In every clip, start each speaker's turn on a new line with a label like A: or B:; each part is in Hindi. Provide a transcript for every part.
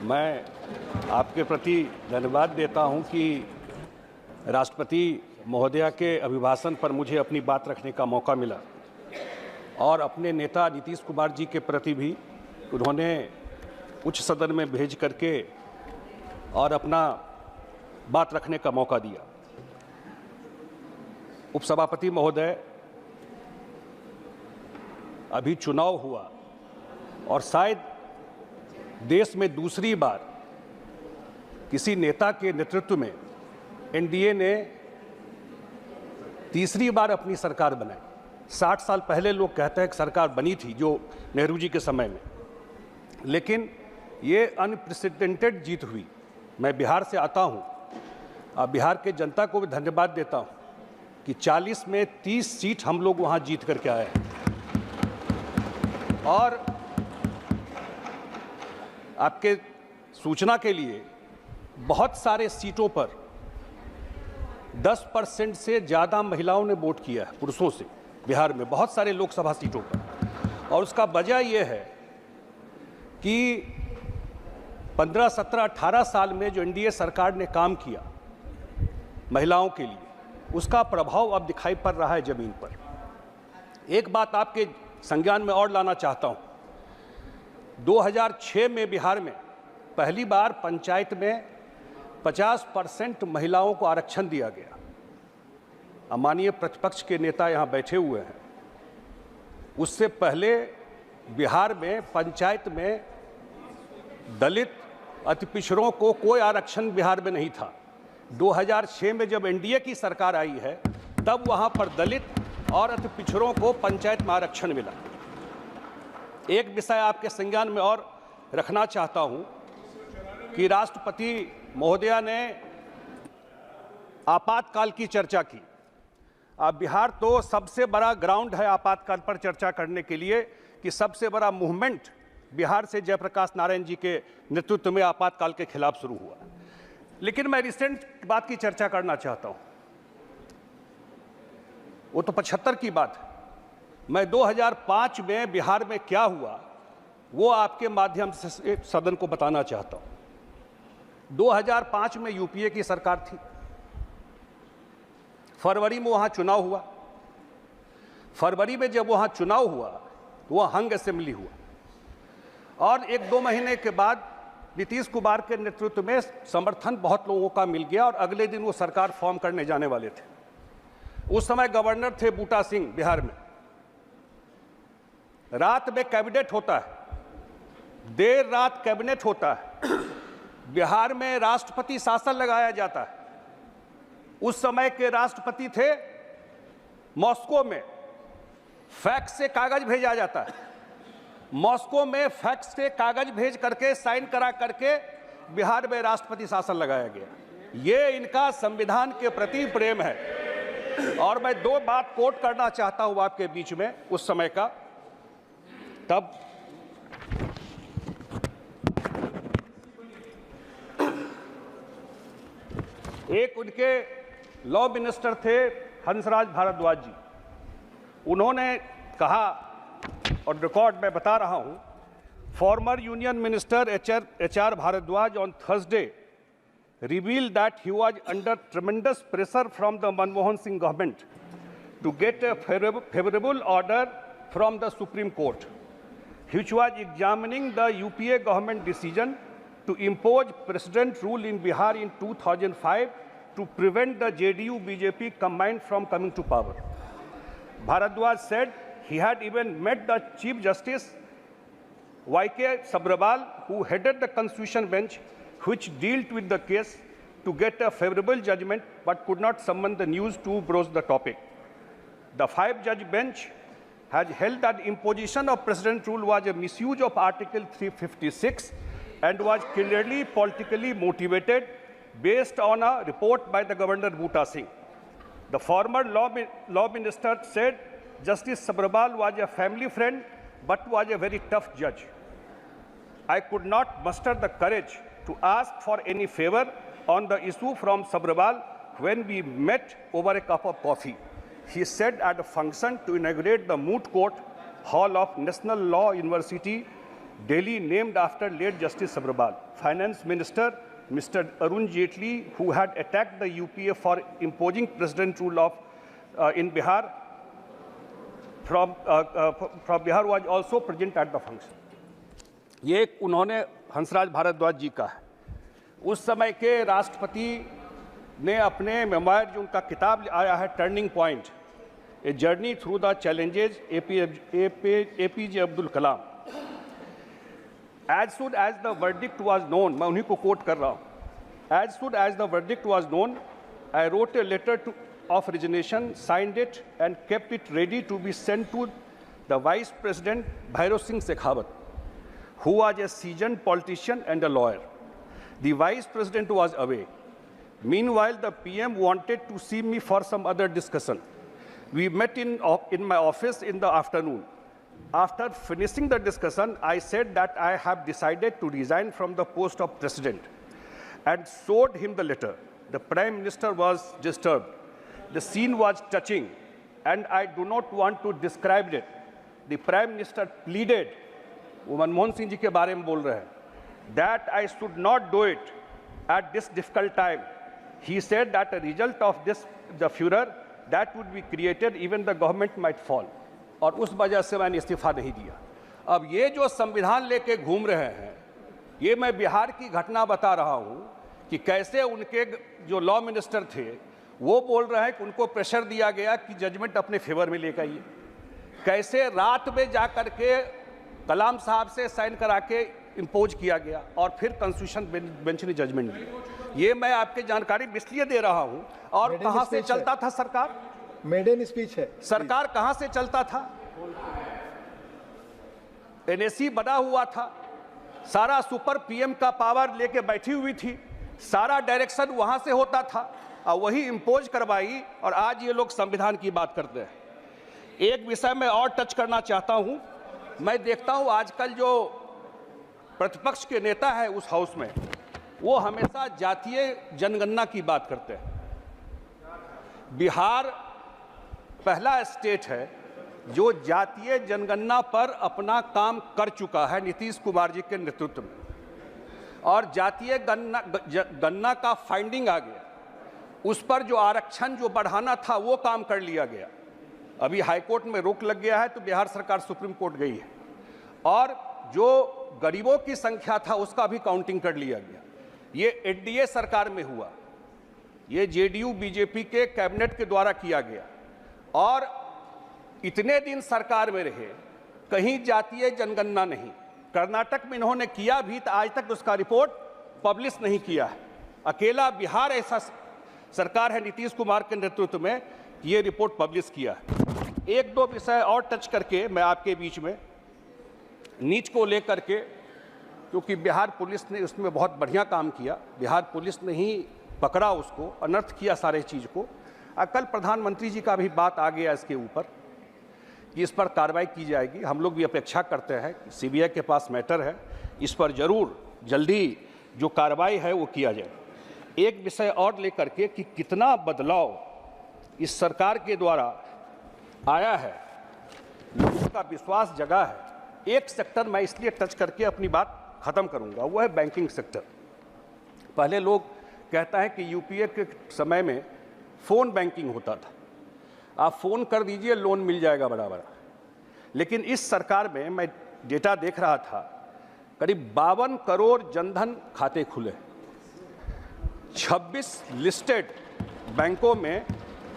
A: मैं आपके प्रति धन्यवाद देता हूं कि राष्ट्रपति महोदया के अभिभाषण पर मुझे अपनी बात रखने का मौका मिला और अपने नेता नीतीश कुमार जी के प्रति भी उन्होंने उच्च सदन में भेज करके और अपना बात रखने का मौका दिया। उपसभापति महोदय, अभी चुनाव हुआ और शायद देश में दूसरी बार किसी नेता के नेतृत्व में एनडीए ने तीसरी बार अपनी सरकार बनाई। 60 साल पहले लोग कहते हैं कि सरकार बनी थी जो नेहरू जी के समय में, लेकिन ये अनप्रेसिडेंटेड जीत हुई। मैं बिहार से आता हूँ और बिहार के जनता को भी धन्यवाद देता हूँ कि 40 में 30 सीट हम लोग वहाँ जीत करके आए हैं। और आपके सूचना के लिए बहुत सारे सीटों पर 10% से ज़्यादा महिलाओं ने वोट किया है पुरुषों से बिहार में, बहुत सारे लोकसभा सीटों पर। और उसका वजह यह है कि 15, 17, 18 साल में जो एनडीए सरकार ने काम किया महिलाओं के लिए, उसका प्रभाव अब दिखाई पड़ रहा है ज़मीन पर। एक बात आपके संज्ञान में और लाना चाहता हूँ। 2006 में बिहार में पहली बार पंचायत में 50% महिलाओं को आरक्षण दिया गया। माननीय प्रतिपक्ष के नेता यहाँ बैठे हुए हैं। उससे पहले बिहार में पंचायत में दलित अति पिछड़ों को कोई आरक्षण बिहार में नहीं था। 2006 में जब एनडीए की सरकार आई है तब वहाँ पर दलित और अति पिछड़ों को पंचायत में आरक्षण मिला। एक विषय आपके संज्ञान में और रखना चाहता हूं कि राष्ट्रपति महोदया ने आपातकाल की चर्चा की। अब बिहार तो सबसे बड़ा ग्राउंड है आपातकाल पर चर्चा करने के लिए कि सबसे बड़ा मूवमेंट बिहार से जयप्रकाश नारायण जी के नेतृत्व में आपातकाल के खिलाफ शुरू हुआ। लेकिन मैं रिसेंट बात की चर्चा करना चाहता हूं। वो तो 75 की बात है। मैं 2005 में बिहार में क्या हुआ वो आपके माध्यम से सदन को बताना चाहता हूं। 2005 में यूपीए की सरकार थी। फरवरी में वहां चुनाव हुआ। फरवरी में जब वहां चुनाव हुआ तो वह हंग असेंबली हुआ और 1-2 महीने के बाद नीतीश कुमार के नेतृत्व में समर्थन बहुत लोगों का मिल गया और अगले दिन वो सरकार फॉर्म करने जाने वाले थे। उस समय गवर्नर थे बूटा सिंह बिहार में। रात में कैबिनेट होता है, देर रात कैबिनेट होता है, बिहार में राष्ट्रपति शासन लगाया जाता है। उस समय के राष्ट्रपति थे मॉस्को में, फैक्स से कागज भेजा जाता है। मॉस्को में फैक्स से कागज भेज करके साइन करा करके बिहार में राष्ट्रपति शासन लगाया गया। ये इनका संविधान के प्रति प्रेम है। और मैं 2 बात कोट करना चाहता हूं आपके बीच में उस समय का। तब एक उनके लॉ मिनिस्टर थे हंसराज भारद्वाज जी। उन्होंने कहा, और रिकॉर्ड में बता रहा हूं, former union minister H R. Bharadwaj on Thursday revealed that he was under tremendous pressure from the Manmohan Singh government to get a favorable order from the Supreme Court, which was examining the UPA government decision to impose president rule in Bihar in 2005 to prevent the JDU-BJP combined from coming to power. Bharadwaj said he had even met the Chief Justice Y.K. Sabharwal, who headed the Constitution Bench, which dealt with the case, to get a favorable judgment, but could not summon the news to broach the topic. The 5-judge bench has held that imposition of president rule was a misuse of Article 356 and was clearly politically motivated based on a report by the Governor Boota Singh. The former law minister said Justice Sabharwal was a family friend but was a very tough judge. I could not muster the courage to ask for any favor on the issue from Sabharwal when we met over a cup of coffee, he said at a function to inaugurate the Moot Court Hall of National Law University Delhi named after late Justice Sabharwal. Finance Minister Mr. Arun Jaitley, who had attacked the UPA for imposing president rule of in Bihar from Bihar, was also present at the function. ये उन्होंने हंसराज भारद्वाज जी का है। उस समय के राष्ट्रपति ने अपने मेमोयर, जो उनका किताब आया है turning point, a journey through the challenges APJ Abdul Kalam, As soon as the verdict was known, मैं उन्हीं को कोट कर रहा हूँ, as soon as the verdict was known, I wrote a letter of resignation, signed it and kept it ready to be sent to the Vice President Bhairav Singh Shekhawat, who was a seasoned politician and a lawyer. The Vice President was away. Meanwhile, the PM wanted to see me for some other discussion. We met in my office in the afternoon. After finishing the discussion, I said that I have decided to resign from the post of President and showed him the letter. The Prime Minister was disturbed. The scene was touching, and I do not want to describe it. The Prime Minister pleaded, वो मनमोहन सिंह जी के बारे में बोल रहे हैं, that I should not do it at this difficult time. He said that a result of this, the furor that would be created, even the government might fall. और उस वजह से मैंने इस्तीफा नहीं दिया। अब ये जो संविधान लेके घूम रहे हैं, ये मैं बिहार की घटना बता रहा हूँ कि कैसे उनके जो लॉ मिनिस्टर थे वो बोल रहे हैं कि उनको प्रेशर दिया गया कि जजमेंट अपने फेवर में लेकर आइए। कैसे रात में जा कर के कलाम साहब से साइन करा के इम्पोज किया गया और फिर कॉन्स्टिट्यूशन बेंच ने जजमेंट दिया। ये मैं आपके जानकारी इसलिए दे रहा हूँ। और कहाँ से चलता था सरकार?
B: मेडन स्पीच है।
A: सरकार कहाँ से चलता था? NSC बना हुआ था, सारा सुपर PM का पावर लेके बैठी हुई थी, सारा डायरेक्शन वहां से होता था और वही इम्पोज करवाई, और आज ये लोग संविधान की बात करते हैं। एक विषय में और टच करना चाहता हूं। मैं देखता हूं आजकल जो प्रतिपक्ष के नेता है उस हाउस में, वो हमेशा जातीय जनगणना की बात करते हैं। बिहार पहला स्टेट है जो जातीय जनगणना पर अपना काम कर चुका है नीतीश कुमार जी के नेतृत्व में, और जातीय गणना का फाइंडिंग आ गया। उस पर जो आरक्षण जो बढ़ाना था वो काम कर लिया गया। अभी हाईकोर्ट में रोक लग गया है तो बिहार सरकार सुप्रीम कोर्ट गई है, और जो गरीबों की संख्या था उसका भी काउंटिंग कर लिया गया। ये NDA सरकार में हुआ, ये JDU BJP के कैबिनेट के द्वारा किया गया, और इतने दिन सरकार में रहे, कहीं जातीय जनगणना नहीं। कर्नाटक में इन्होंने किया भी तो आज तक उसका रिपोर्ट पब्लिश नहीं किया है। अकेला बिहार ऐसा सरकार है नीतीश कुमार के नेतृत्व में कि ये रिपोर्ट पब्लिश किया है। एक दो विषय और टच करके मैं आपके बीच में नीच को लेकर के, क्योंकि बिहार पुलिस ने उसमें बहुत बढ़िया काम किया, बिहार पुलिस ने ही पकड़ा उसको, अनर्थ किया सारे चीज़ को। कल प्रधानमंत्री जी का भी बात आ गया इसके ऊपर कि इस पर कार्रवाई की जाएगी। हम लोग भी अपेक्षा करते हैं कि CBI के पास मैटर है, इस पर जरूर जल्दी जो कार्रवाई है वो किया जाए। एक विषय और लेकर के कि कितना बदलाव इस सरकार के द्वारा आया है, लोगों का विश्वास जगा है। एक सेक्टर मैं इसलिए टच करके अपनी बात ख़त्म करूंगा, वो है बैंकिंग सेक्टर। पहले लोग कहता है कि UPA के समय में फ़ोन बैंकिंग होता था, आप फ़ोन कर दीजिए लोन मिल जाएगा बड़ा बड़ा। लेकिन इस सरकार में मैं डेटा देख रहा था, करीब 52 करोड़ जनधन खाते खुले, 26 लिस्टेड बैंकों में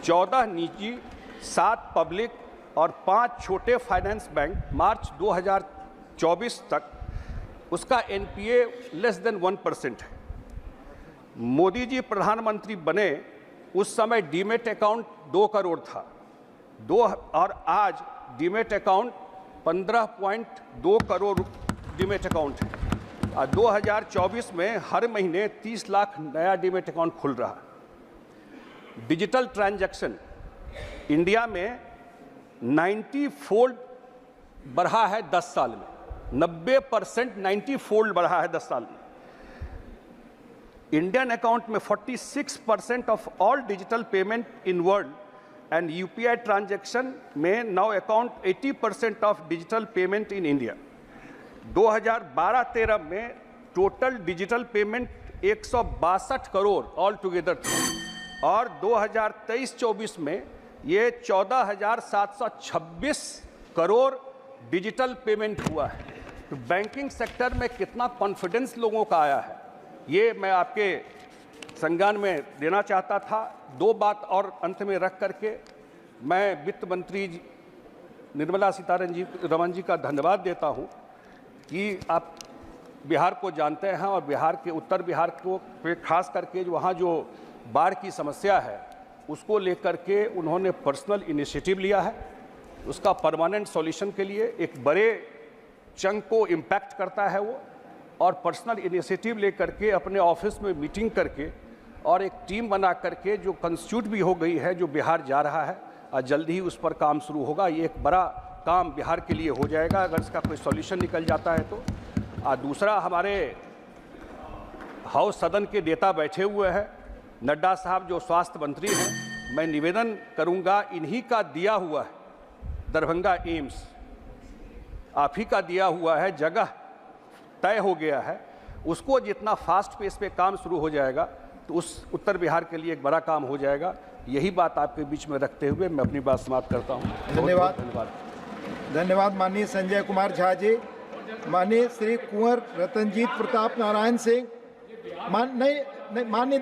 A: 14 निजी, 7 पब्लिक और 5 छोटे फाइनेंस बैंक। मार्च 2024 तक उसका NPA लेस देन 1% है। मोदी जी प्रधानमंत्री बने उस समय डीमेट अकाउंट 2 करोड़ था, और आज demat account 15.2 crore demat account है। 2024 में हर महीने 30 लाख नया डीमेट अकाउंट खुल रहा है। डिजिटल ट्रांजैक्शन इंडिया में 90 फोल्ड बढ़ा है 10 साल में, 90% 90 फोल्ड बढ़ा है 10 साल में। इंडियन अकाउंट में 46% of all digital payment in world and UPI transaction में now account 80% of digital payment in India. 2012-13 में total digital payment 162 crore all together थे और 2023-24 में ये 14,726 करोड़ डिजिटल पेमेंट हुआ है। तो बैंकिंग सेक्टर में कितना कॉन्फिडेंस लोगों का आया है, ये मैं आपके संज्ञान में देना चाहता था। दो बात और अंत में रख करके मैं वित्त मंत्री निर्मला सीतारमण जी का धन्यवाद देता हूं कि आप बिहार को जानते हैं और बिहार के उत्तर बिहार को खास करके वहाँ जो बाढ़ की समस्या है उसको लेकर के उन्होंने पर्सनल इनिशिएटिव लिया है। उसका परमानेंट सॉल्यूशन के लिए एक बड़े चंक को इम्पैक्ट करता है वो, और पर्सनल इनिशिएटिव लेकर के अपने ऑफिस में मीटिंग करके और एक टीम बना करके जो कंस्टिट्यूट भी हो गई है, जो बिहार जा रहा है और जल्दी ही उस पर काम शुरू होगा। ये एक बड़ा काम बिहार के लिए हो जाएगा अगर इसका कोई सॉल्यूशन निकल जाता है तो। दूसरा, हमारे हाउस सदन के नेता बैठे हुए हैं, नड्डा साहब जो स्वास्थ्य मंत्री हैं, मैं निवेदन करूंगा, इन्हीं का दिया हुआ है दरभंगा एम्स, आप ही का दिया हुआ है, जगह तय हो गया है, उसको जितना फास्ट पेस पे काम शुरू हो जाएगा तो उस उत्तर बिहार के लिए एक बड़ा काम हो जाएगा। यही बात आपके बीच में रखते हुए मैं अपनी बात समाप्त करता हूँ।
B: धन्यवाद। धन्यवाद माननीय संजय कुमार झा जी। माननीय श्री कुंवर रतनजीत प्रताप नारायण सिंह, माननीय